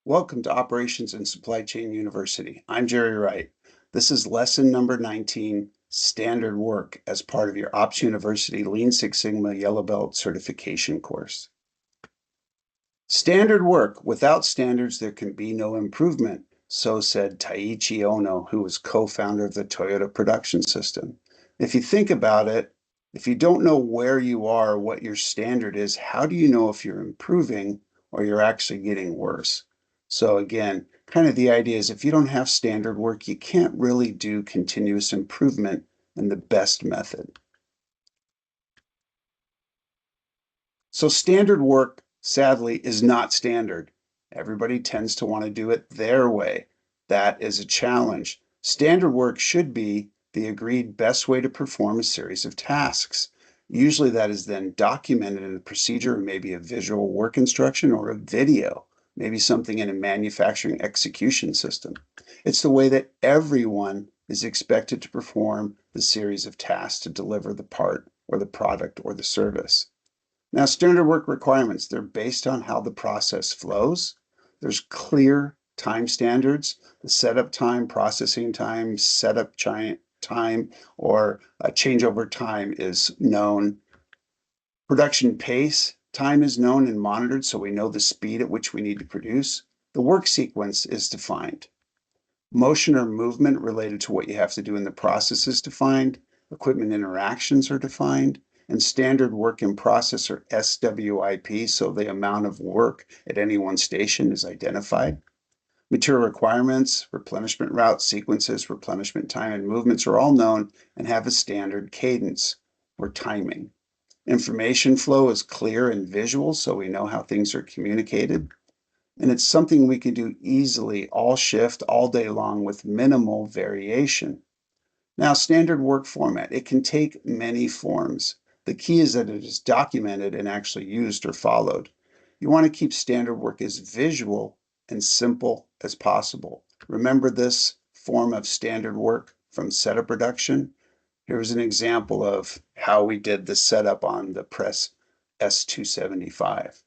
Welcome to Operations and Supply Chain University. I'm Jerry Wright. This is lesson number 19, Standard Work, as part of your Ops University Lean Six Sigma Yellow Belt certification course. Standard work. Without standards, there can be no improvement, so said Taiichi Ohno, who was co-founder of the Toyota production system. If you think about it, if you don't know where you are or what your standard is, how do you know if you're improving or you're actually getting worse? So again, kind of the idea is if you don't have standard work, you can't really do continuous improvement in the best method. So standard work, sadly, is not standard. Everybody tends to want to do it their way. That is a challenge. Standard work should be the agreed best way to perform a series of tasks. Usually that is then documented in a procedure, maybe a visual work instruction or a video, maybe something in a manufacturing execution system. It's the way that everyone is expected to perform the series of tasks to deliver the part or the product or the service. Now, standard work requirements, they're based on how the process flows. There's clear time standards, the setup time, processing time, setup time, or changeover time is known. Production pace, time is known and monitored, so we know the speed at which we need to produce. The work sequence is defined. Motion or movement related to what you have to do in the process is defined. Equipment interactions are defined. And standard work in process, or SWIP, so the amount of work at any one station is identified. Material requirements, replenishment routes, sequences, replenishment time, and movements are all known and have a standard cadence or timing. Information flow is clear and visual, so we know how things are communicated. And it's something we can do easily all shift, all day long with minimal variation. Now, standard work format, it can take many forms. The key is that it is documented and actually used or followed. You want to keep standard work as visual and simple as possible. Remember this form of standard work from setup production? Here's an example of how we did the setup on the press S275.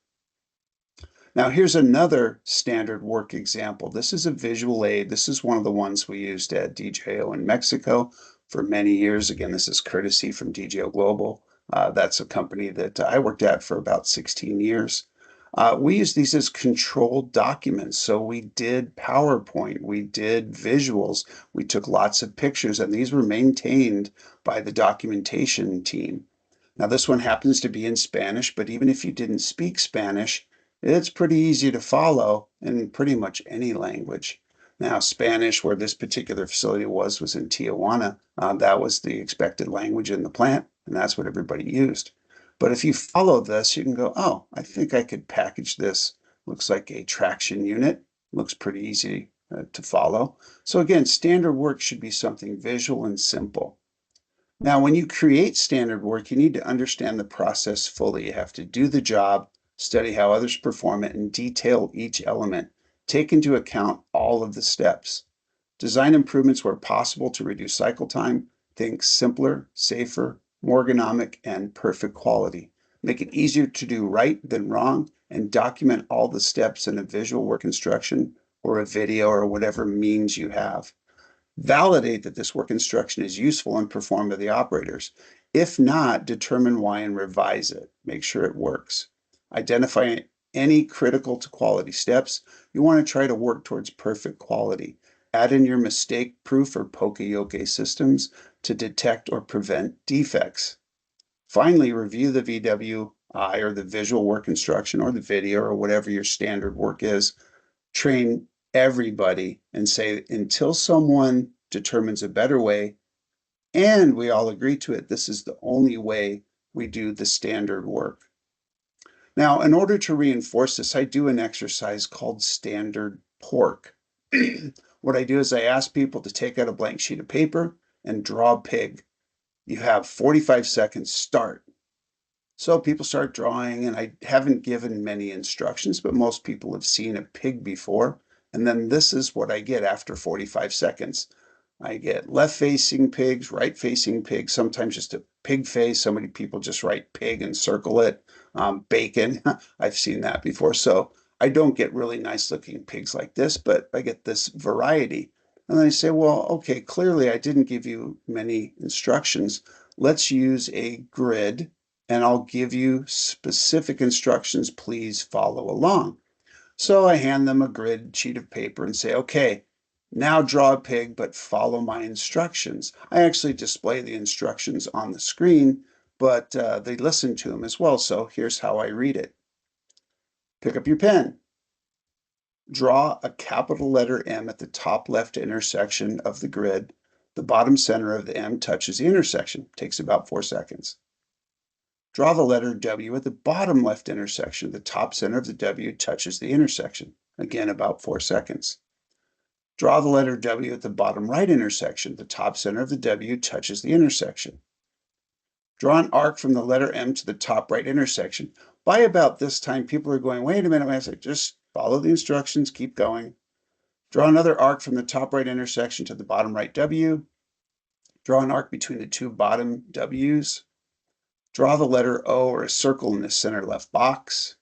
Now here's another standard work example. This is a visual aid. This is one of the ones we used at DJO in Mexico for many years. Again, this is courtesy from DJO Global. That's a company that I worked at for about 16 years. We use these as controlled documents. So we did PowerPoint, we did visuals, we took lots of pictures, and these were maintained by the documentation team. Now this one happens to be in Spanish, but even if you didn't speak Spanish, it's pretty easy to follow in pretty much any language. Now, Spanish, where this particular facility was in Tijuana. That was the expected language in the plant, and that's what everybody used. But if you follow this, you can go, oh, I think I could package this. Looks like a traction unit. Looks pretty easy to follow. So again, standard work should be something visual and simple. Now, when you create standard work, you need to understand the process fully. You have to do the job, study how others perform it, and detail each element. Take into account all of the steps. Design improvements where possible to reduce cycle time. Think simpler, safer, more ergonomic, and perfect quality. Make it easier to do right than wrong, and document all the steps in a visual work instruction or a video or whatever means you have. Validate that this work instruction is useful and performed by the operators. If not, determine why and revise it. Make sure it works. Identify any critical to quality steps. You want to try to work towards perfect quality. Add in your mistake-proof or poka-yoke systems to detect or prevent defects. Finally, review the VWI or the visual work instruction or the video or whatever your standard work is. Train everybody and say, until someone determines a better way and we all agree to it, this is the only way we do the standard work. Now, in order to reinforce this, I do an exercise called standard pork. What I do is I ask people to take out a blank sheet of paper and draw a pig. You have 45 seconds, start. So people start drawing, and I haven't given many instructions, but most people have seen a pig before. And then this is what I get after 45 seconds. I get left-facing pigs, right-facing pigs, sometimes just a pig face. So many people just write pig and circle it. Bacon, I've seen that before. So I don't get really nice looking pigs like this, but I get this variety. And then I say, well, okay, clearly I didn't give you many instructions. Let's use a grid and I'll give you specific instructions. Please follow along. So I hand them a grid sheet of paper and say, okay, now draw a pig, but follow my instructions. I actually display the instructions on the screen, but they listen to them as well. So here's how I read it. Pick up your pen. Draw a capital letter M at the top left intersection of the grid. The bottom center of the M touches the intersection. Takes about 4 seconds. Draw the letter W at the bottom left intersection. The top center of the W touches the intersection. Again, about 4 seconds. Draw the letter W at the bottom right intersection. The top center of the W touches the intersection. Draw an arc from the letter M to the top right intersection. By about this time, people are going, wait a minute. I say, just follow the instructions, keep going. Draw another arc from the top right intersection to the bottom right W. Draw an arc between the two bottom W's. Draw the letter O or a circle in the center left box.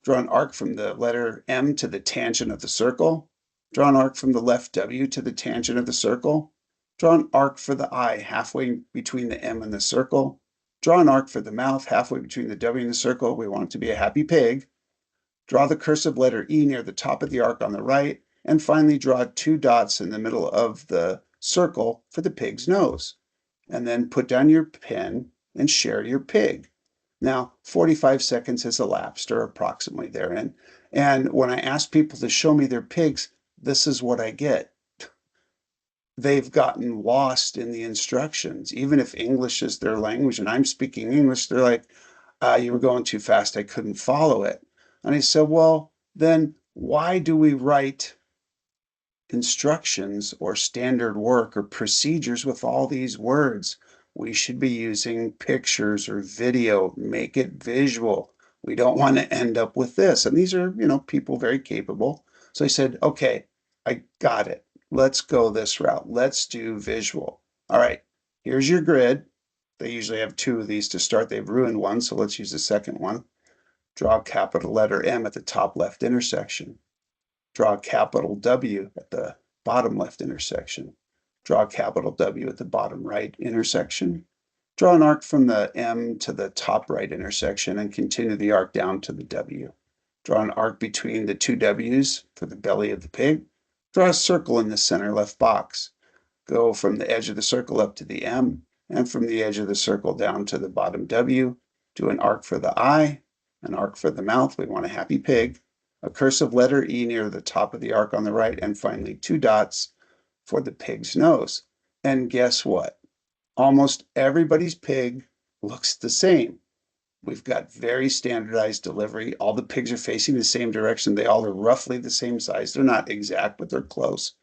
Draw an arc from the letter M to the tangent of the circle. Draw an arc from the left W to the tangent of the circle. Draw an arc for the eye halfway between the M and the circle. Draw an arc for the mouth halfway between the W and the circle. We want it to be a happy pig. Draw the cursive letter E near the top of the arc on the right. And finally, draw 2 dots in the middle of the circle for the pig's nose. And then put down your pen and share your pig. Now, 45 seconds has elapsed, or approximately therein. And when I ask people to show me their pigs, this is what I get. They've gotten lost in the instructions. Even if English is their language and I'm speaking English, they're like, you were going too fast, I couldn't follow it. And I said, well, then why do we write instructions or standard work or procedures with all these words? We should be using pictures or video, make it visual. We don't want to end up with this. And these are, people very capable. So I said, okay, I got it. Let's go this route. Let's do visual. All right, here's your grid. They usually have 2 of these to start. They've ruined one, so let's use the second one. Draw a capital letter M at the top left intersection. Draw a capital W at the bottom left intersection. Draw a capital W at the bottom right intersection. Draw an arc from the M to the top right intersection and continue the arc down to the W. Draw an arc between the 2 W's for the belly of the pig. Draw a circle in the center left box. Go from the edge of the circle up to the M and from the edge of the circle down to the bottom W. Do an arc for the eye, an arc for the mouth. We want a happy pig. A cursive letter E near the top of the arc on the right, and finally 2 dots for the pig's nose. And guess what? Almost everybody's pig looks the same. We've got very standardized delivery. All the pigs are facing the same direction. They all are roughly the same size. They're not exact, but they're close.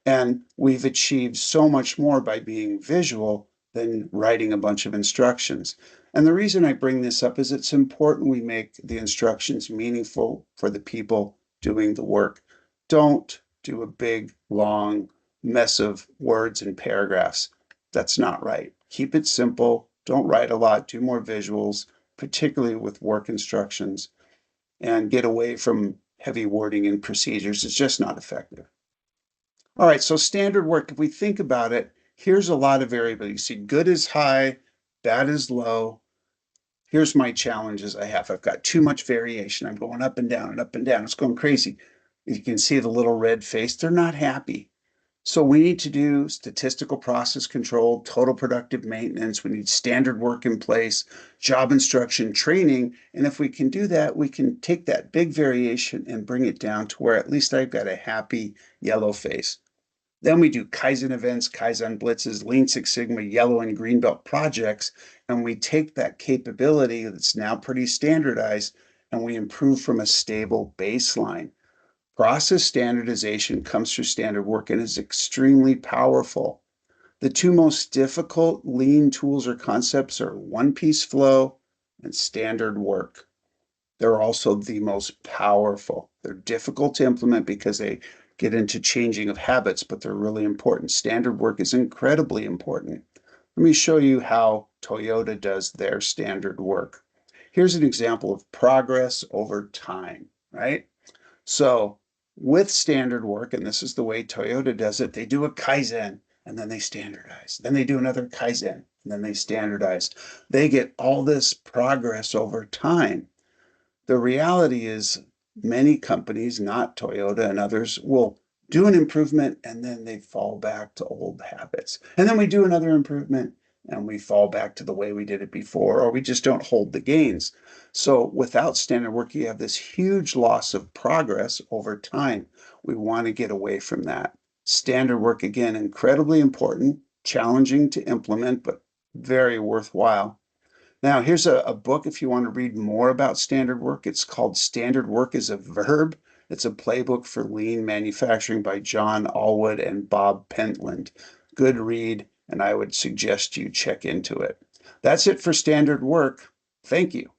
And we've achieved so much more by being visual than writing a bunch of instructions. And the reason I bring this up is it's important we make the instructions meaningful for the people doing the work. Don't do a big, long mess of words and paragraphs. That's not right. Keep it simple. Don't write a lot. Do more visuals, particularly with work instructions, and get away from heavy wording and procedures. It's just not effective. All right, so standard work, if we think about it, here's a lot of variability. You see, good is high, bad is low. Here's my challenges I have. I've got too much variation. I'm going up and down and up and down. It's going crazy. You can see the little red face. They're not happy. So we need to do statistical process control, total productive maintenance. We need standard work in place, job instruction, training. And if we can do that, we can take that big variation and bring it down to where at least I've got a happy yellow face. Then we do Kaizen events, Kaizen blitzes, Lean Six Sigma, yellow and green belt projects, and we take that capability that's now pretty standardized and we improve from a stable baseline. Process standardization comes through standard work and is extremely powerful. The 2 most difficult lean tools or concepts are one-piece flow and standard work. They're also the most powerful. They're difficult to implement because they get into changing of habits, but they're really important. Standard work is incredibly important. Let me show you how Toyota does their standard work. Here's an example of progress over time, right? So with standard work, and this is the way Toyota does it, they do a Kaizen and then they standardize. Then they do another Kaizen and then they standardize. They get all this progress over time. The reality is many companies, not Toyota and others, will do an improvement and then they fall back to old habits. And then we do another improvement and we fall back to the way we did it before, or we just don't hold the gains. So without standard work, you have this huge loss of progress over time. We want to get away from that. Standard work, again, incredibly important, challenging to implement, but very worthwhile. Now, here's a book if you want to read more about standard work. It's called Standard Work is a Verb. It's a playbook for lean manufacturing by John Allwood and Bob Pentland. Good read, and I would suggest you check into it. That's it for standard work. Thank you.